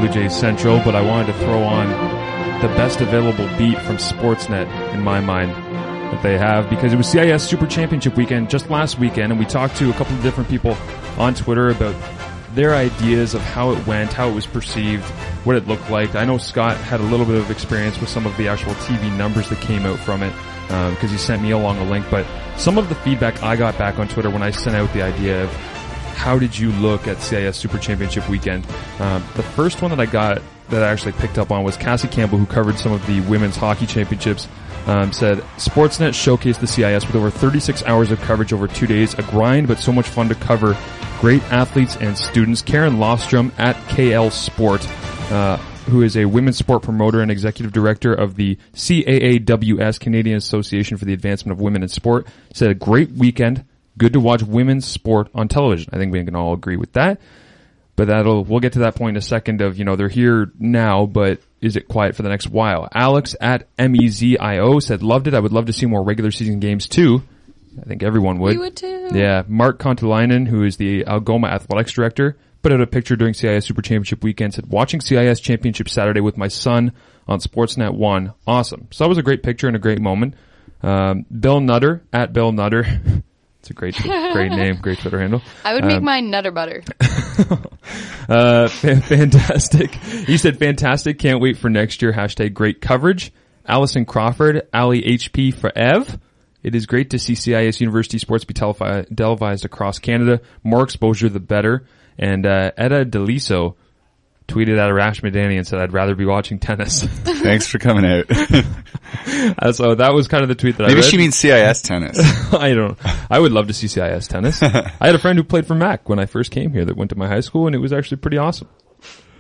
Blue Jays Central, but I wanted to throw on the best available beat from Sportsnet in my mind that they have, because it was CIS Super Championship weekend just last weekend, and we talked to a couple of different people on Twitter about their ideas of how it went, how it was perceived, what it looked like. I know Scott had a little bit of experience with some of the actual TV numbers that came out from it, because he sent me along a link, but some of the feedback I got back on Twitter when I sent out the idea of how did you look at CIS Super Championship weekend, the first one that I got that I actually picked up on was Cassie Campbell, who covered some of the women's hockey championships, said, Sportsnet showcased the CIS with over 36 hours of coverage over 2 days, a grind but so much fun to cover, great athletes and students. Karen Lofstrom at KL Sport, who is a women's sport promoter and executive director of the CAAWS, Canadian Association for the Advancement of Women in Sport, said a great weekend, good to watch women's sport on television. I think we can all agree with that. But we'll get to that point in a second of, they're here now, but is it quiet for the next while? Alex at MEZIO said, loved it. I would love to see more regular season games too. I think everyone would. We would too. Yeah. Mark Kontalainen, who is the Algoma Athletics Director, put out a picture during CIS Super Championship weekend, said, watching CIS Championship Saturday with my son on Sportsnet 1. Awesome. So that was a great picture and a great moment. Bill Nutter at Bill Nutter. It's a great name, great Twitter handle. I would make mine Nutter Butter. Fantastic. He said, fantastic. Can't wait for next year. # great coverage. Allison Crawford, Ali HP for Ev. It is great to see CIS University sports be televised across Canada. More exposure, the better. And Etta Deliso tweeted at Arash Madani and said, I'd rather be watching tennis. Thanks for coming out. So that was kind of the tweet that I read. Maybe she means CIS tennis. I would love to see CIS tennis. I had a friend who played for Mac when I first came here that went to my high school, and it was actually pretty awesome.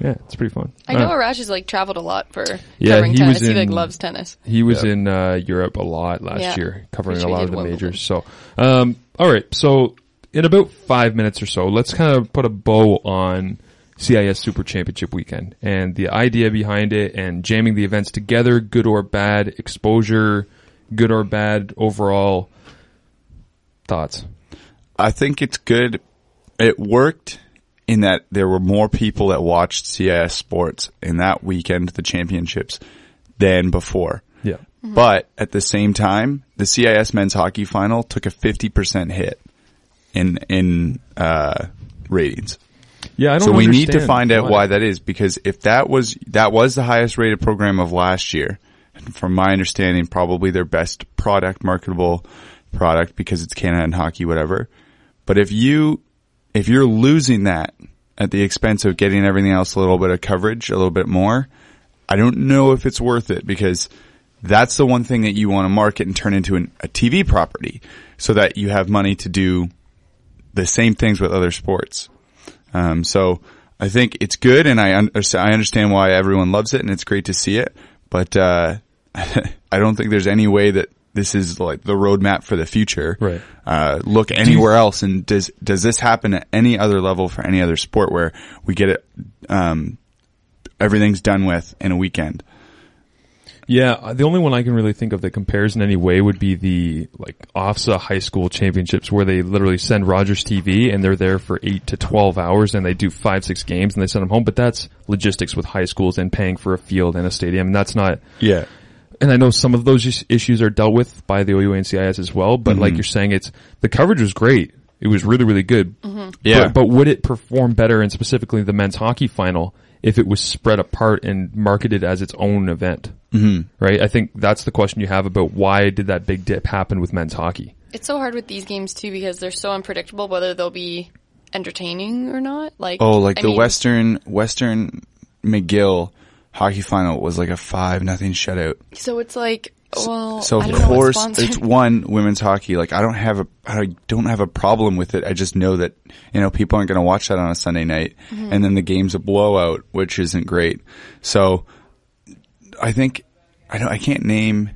Yeah, it's pretty fun. I know Arash has traveled a lot for covering tennis. He loves tennis. He was in Europe a lot last year, covering a lot of the majors. So, all right. So in about 5 minutes or so, let's kind of put a bow on CIS Super Championship weekend and the idea behind it and jamming the events together, good or bad, exposure, good or bad, overall thoughts. I think it's good. It worked in that there were more people that watched CIS sports in that weekend, the championships, than before. Yeah. Mm-hmm. But at the same time, the CIS men's hockey final took a 50% hit in ratings. Yeah, I don't So we need to understand find out why that is, because if that was the highest rated program of last year, and from my understanding, probably their best marketable product, because it's Canada and hockey, whatever. But if you're losing that at the expense of getting everything else a little bit of coverage, a little bit more, I don't know if it's worth it, because that's the one thing that you want to market and turn into a TV property so that you have money to do the same things with other sports. So I think it's good, and I understand why everyone loves it, and it's great to see it. But I don't think there's any way that this is like the roadmap for the future. Right. Look anywhere else, and does this happen at any other level for any other sport where we get it, everything's done with in a weekend? Yeah, the only one I can really think of that compares in any way would be the OFSA high school championships, where they literally send Rogers TV and they're there for 8 to 12 hours and they do 5-6 games and they send them home. But that's logistics with high schools and paying for a field and a stadium, and that's not. Yeah. And I know some of those issues are dealt with by the OUA and CIS as well, but like you're saying, the coverage was great. It was really, really good. Mm-hmm. Yeah. But would it perform better, and specifically the men's hockey final, if it was spread apart and marketed as its own event? Mm-hmm. Right? I think that's the question you have about why did that big dip happen with men's hockey. It's so hard with these games too, because they're so unpredictable whether they'll be entertaining or not. Western McGill hockey final was like a 5-0 shutout. So it's so of course it's women's hockey. I don't have a problem with it. I just know that, people aren't going to watch that on a Sunday night. Mm-hmm. And then the game's a blowout, which isn't great. So I think, I can't name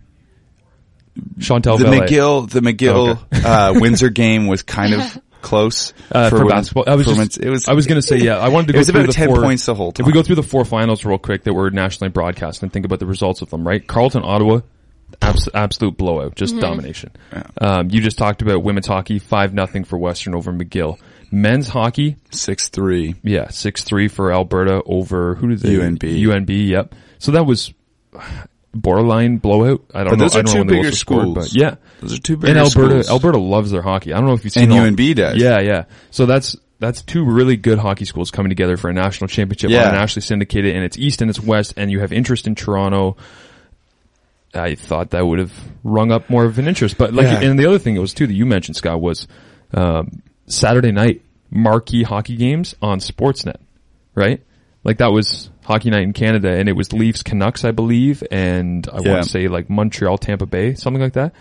Chantal the Bellet. McGill Windsor game was kind of close for basketball. I was going to say, I wanted to go through about 10 points the whole time. If we go through the 4 finals real quick that were nationally broadcast and think about the results of them, right? Carleton, Ottawa, absolute blowout, just domination. Yeah. You just talked about women's hockey, 5-0 for Western over McGill. Men's hockey, 6-3. yeah, 6-3 for Alberta over, who did they? UNB. UNB, yep. So that was borderline blowout. I don't know. Those are I don't two know when they bigger also scored, schools. but yeah. Those are two bigger And schools. Alberta loves their hockey. I don't know if you've seen And UNB does. Yeah, yeah. So that's two really good hockey schools coming together for a national championship on a nationally syndicated, and it's East and it's West, and you have interest in Toronto. I thought that would have rung up more of an interest. But and the other thing was too that you mentioned, Scott, was Saturday night marquee hockey games on Sportsnet, right? Like that was hockey night in Canada, and it was Leafs Canucks, I believe, and I want to say like Montreal Tampa Bay, something like that.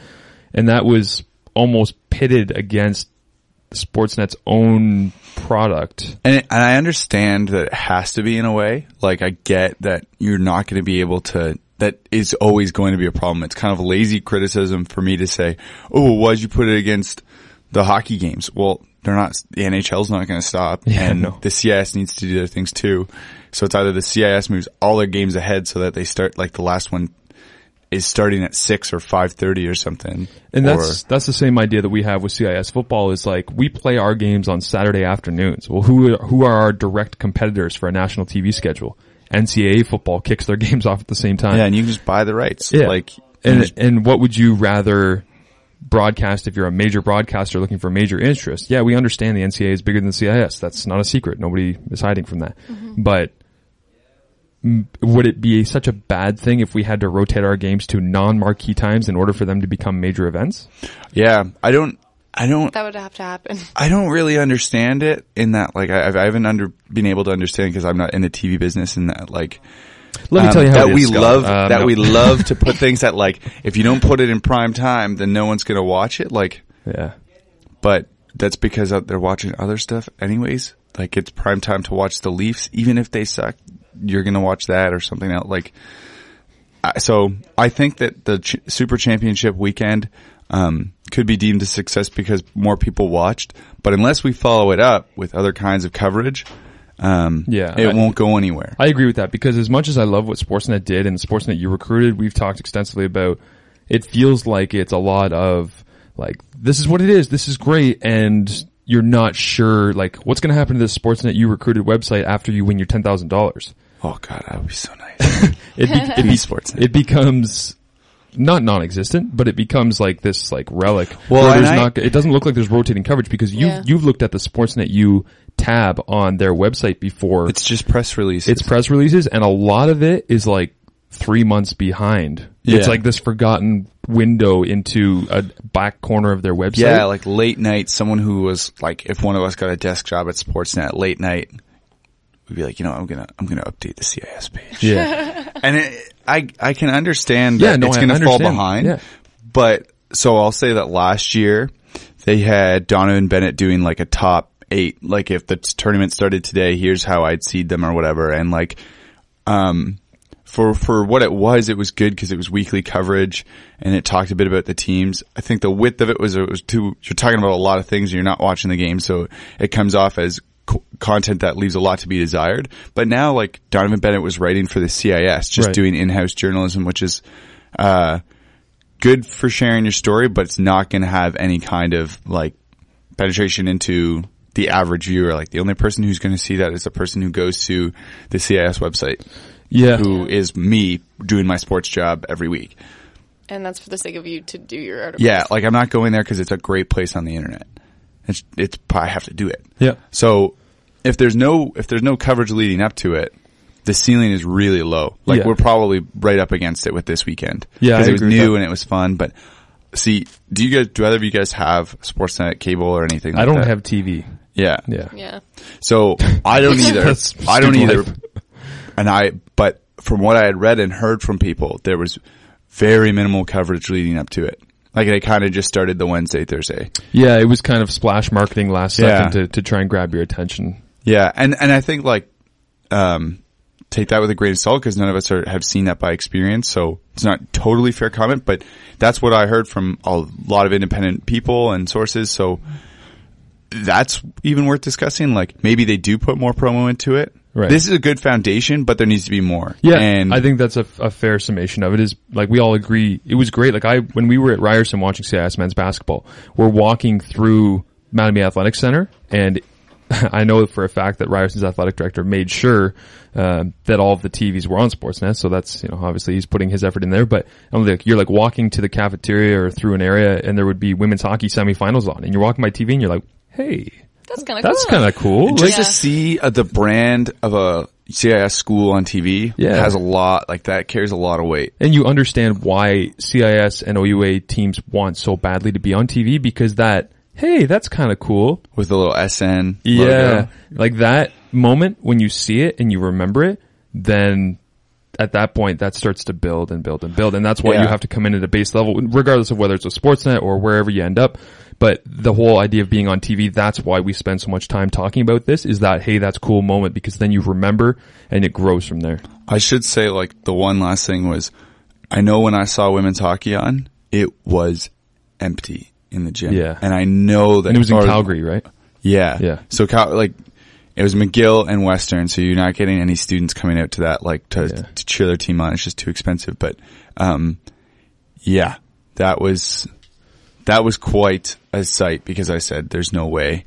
And that was almost pitted against Sportsnet's own product. And I understand that it has to be in a way. Like I get that you're not going to be able to, that is always going to be a problem. It's kind of lazy criticism for me to say, oh, why'd you put it against the hockey games? Well, they're not, the NHL's not going to stop, and the CIS needs to do their things too. So it's either the CIS moves all their games ahead so that they start, like the last one is starting at 6 or 5:30 or something. And that's the same idea that we have with CIS football, is like we play our games on Saturday afternoons. Well, who are our direct competitors for a national TV schedule? NCAA football kicks their games off at the same time. Yeah, and you can just buy the rights. Yeah. Like, and what would you rather broadcast if you're a major broadcaster looking for major interest? Yeah, we understand the NCAA is bigger than the CIS. That's not a secret. Nobody is hiding from that. Mm-hmm. But would it be such a bad thing if we had to rotate our games to non-marquee times in order for them to become major events? Yeah, I don't. That would have to happen. I don't really understand it in that, like, I haven't been able to understand because I'm not in the TV business, in that, like, let me tell you how that it is, Scott. we love to put things that, like, if you don't put it in prime time, then no one's going to watch it. Like, yeah, but that's because they're watching other stuff anyways. Like, it's prime time to watch the Leafs, even if they suck. You're going to watch that or something else. Like, so I think that the Super Championship weekend could be deemed a success because more people watched. But unless we follow it up with other kinds of coverage, it won't go anywhere. I agree with that, because as much as I love what Sportsnet did and the Sportsnet you recruited, we've talked extensively about, it feels like it's a lot of like, this is what it is, this is great, and you're not sure like what's going to happen to this Sportsnet you recruited website after you win your $10,000. Oh God, that would be so nice. It'd be Sportsnet. It becomes not non-existent, but it becomes like this like relic. Well, it doesn't look like there's rotating coverage, because you've looked at the Sportsnet U tab on their website before. It's just press releases. It's press releases, and a lot of it is like 3 months behind. Yeah. It's like this forgotten window into a back corner of their website. Yeah, like late night, someone who was like, if one of us got a desk job at Sportsnet late night, we'd be like, I'm gonna update the CIS page. Yeah. And I can understand that it's gonna fall behind. Yeah. But, so I'll say that last year, they had Donovan Bennett doing like a top 8, like if the tournament started today, here's how I'd seed them or whatever. And like, for what it was good because it was weekly coverage and it talked a bit about the teams. I think the width of it was you're talking about a lot of things and you're not watching the game, so it comes off as content that leaves a lot to be desired. But now, like, Donovan Bennett was writing for the CIS, just doing in-house journalism, which is good for sharing your story, but it's not going to have any kind of like penetration into the average viewer. Like, the only person who's going to see that is the person who goes to the CIS website. Yeah. Who is me doing my sports job every week. And that's for the sake of you to do your articles. Yeah, like, I'm not going there because it's a great place on the internet. It's I have to do it. Yeah. So if there's no coverage leading up to it, the ceiling is really low. Like, we're probably right up against it with this weekend. Yeah, because it was new and it was fun. But see, do either of you guys have Sportsnet cable or anything like that? I don't have TV. Yeah. Yeah. So I don't either. I don't either. But from what I had read and heard from people, there was very minimal coverage leading up to it. Like, they kind of just started the Wednesday, Thursday. Yeah, it was kind of splash marketing last second to try and grab your attention. Yeah, and I think, like, take that with a grain of salt, because none of us have seen that by experience, so it's not totally fair comment, but that's what I heard from a lot of independent people and sources, so that's even worth discussing. Like, maybe they do put more promo into it. Right. This is a good foundation, but there needs to be more. Yeah, and I think that's a fair summation of it. Is like, we all agree it was great. Like, when we were at Ryerson watching CIS men's basketball, we're walking through Mattamy Athletic Center, and I know for a fact that Ryerson's athletic director made sure that all of the TVs were on Sportsnet. So that's, obviously he's putting his effort in there. But you're like walking to the cafeteria or through an area, and there would be women's hockey semifinals on, and you're walking by TV, and you're like, hey, that's kind of cool. That's kind of cool. Just to see the brand of a CIS school on TV has a lot, like that carries a lot of weight. And you understand why CIS and OUA teams want so badly to be on TV, because hey, that's kind of cool. With the little SN logo. Yeah. Like that moment when you see it and you remember it, then at that point that starts to build and build and build. And that's why you have to come in at a base level, regardless of whether it's a Sportsnet or wherever you end up. But the whole idea of being on TV, that's why we spend so much time talking about this, is that, hey, that's a cool moment, because then you remember and it grows from there. I should say, like, the one last thing was, I know when I saw women's hockey on, it was empty in the gym. Yeah. And I know that. And it was in Calgary, right? Yeah. Yeah. So, it was McGill and Western, so you're not getting any students coming out to that, like, to cheer their team on. It's just too expensive. But, that was quite a sight, because I said, there's no way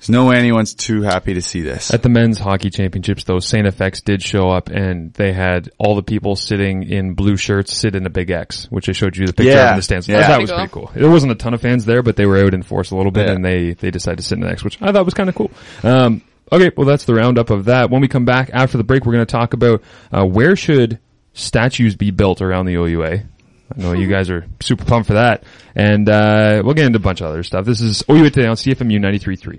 anyone's too happy to see this. At the men's hockey championships, though, Saint FX did show up, and they had all the people sitting in blue shirts sit in a big X, which I showed you the picture of in the stands. Yeah. That was pretty cool. There wasn't a ton of fans there, but they were out in force a little bit, and they decided to sit in the X, which I thought was kind of cool. Okay, well, that's the roundup of that. When we come back after the break, we're going to talk about where should statues be built around the OUA. I know you guys are super pumped for that. And we'll get into a bunch of other stuff. This is OUA Today on CFMU 93.3.